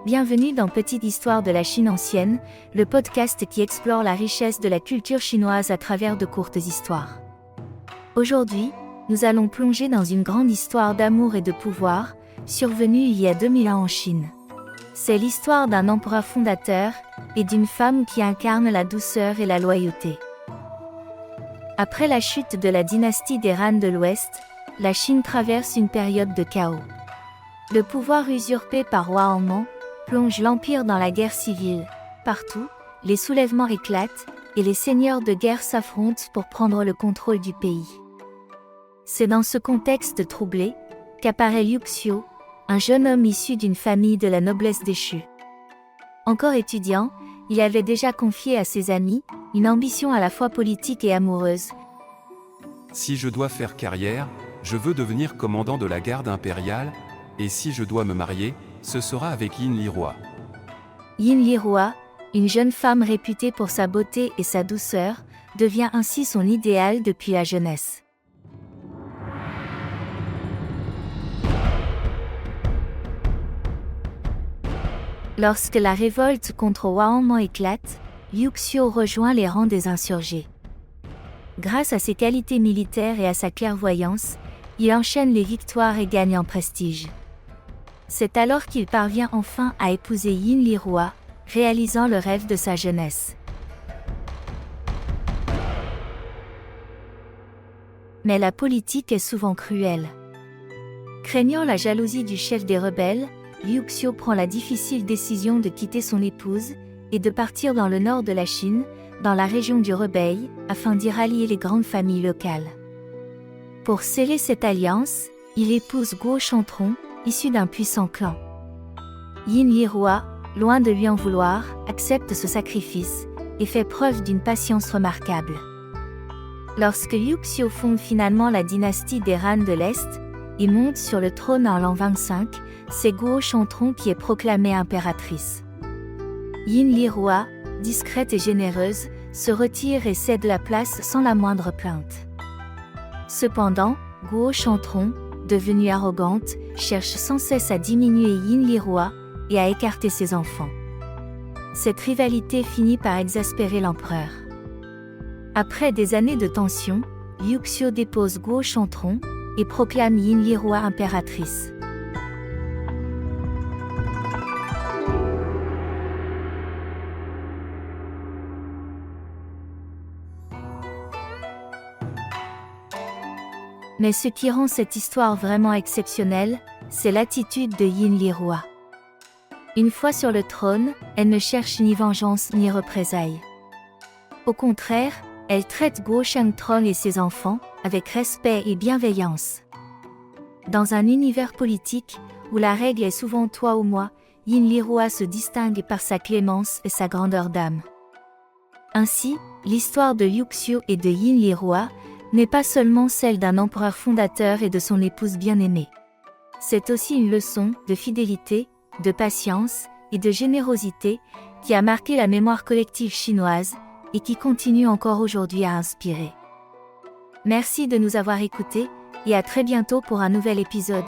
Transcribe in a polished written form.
Bienvenue dans Petite Histoire de la Chine ancienne, le podcast qui explore la richesse de la culture chinoise à travers de courtes histoires. Aujourd'hui, nous allons plonger dans une grande histoire d'amour et de pouvoir, survenue il y a 2000 ans en Chine. C'est l'histoire d'un empereur fondateur et d'une femme qui incarne la douceur et la loyauté. Après la chute de la dynastie des Han de l'Ouest, la Chine traverse une période de chaos. Le pouvoir usurpé par Roi Hongman plonge l'empire dans la guerre civile. Partout, les soulèvements éclatent et les seigneurs de guerre s'affrontent pour prendre le contrôle du pays. C'est dans ce contexte troublé qu'apparaît Liu Xiu, un jeune homme issu d'une famille de la noblesse déchue. Encore étudiant, il avait déjà confié à ses amis une ambition à la fois politique et amoureuse. Si je dois faire carrière, je veux devenir commandant de la garde impériale, et si je dois me marier, ce sera avec Yin Liroi. Yin Liroi, une jeune femme réputée pour sa beauté et sa douceur, devient ainsi son idéal depuis la jeunesse. Lorsque la révolte contre Roi Hongman éclate, Liu Xiu rejoint les rangs des insurgés. Grâce à ses qualités militaires et à sa clairvoyance, il enchaîne les victoires et gagne en prestige. C'est alors qu'il parvient enfin à épouser Yin Liroi, réalisant le rêve de sa jeunesse. Mais la politique est souvent cruelle. Craignant la jalousie du chef des rebelles, Liu Xiu prend la difficile décision de quitter son épouse et de partir dans le nord de la Chine, dans la région du Rebei, afin d'y rallier les grandes familles locales. Pour sceller cette alliance, il épouse Guo Chantron, issu d'un puissant clan. Yin Liroi, loin de lui en vouloir, accepte ce sacrifice et fait preuve d'une patience remarquable. Lorsque Liu Xiu fonde finalement la dynastie des Han de l'Est et monte sur le trône en l'an 25, c'est Guo Chantron qui est proclamée impératrice. Yin Liroi, discrète et généreuse, se retire et cède la place sans la moindre plainte. Cependant, Guo Chantron, devenue arrogante, cherche sans cesse à diminuer Yin Liroi et à écarter ses enfants. Cette rivalité finit par exaspérer l'empereur. Après des années de tension, Liu Xiu dépose Guo Chantron et proclame Yin Liroi impératrice. Mais ce qui rend cette histoire vraiment exceptionnelle, c'est l'attitude de Yin Liroi. Une fois sur le trône, elle ne cherche ni vengeance ni représailles. Au contraire, elle traite Guo Chantron et ses enfants avec respect et bienveillance. Dans un univers politique, où la règle est souvent toi ou moi, Yin Liroi se distingue par sa clémence et sa grandeur d'âme. Ainsi, l'histoire de Liu Xiu et de Yin Liroi n'est pas seulement celle d'un empereur fondateur et de son épouse bien-aimée. C'est aussi une leçon de fidélité, de patience et de générosité qui a marqué la mémoire collective chinoise et qui continue encore aujourd'hui à inspirer. Merci de nous avoir écoutés et à très bientôt pour un nouvel épisode.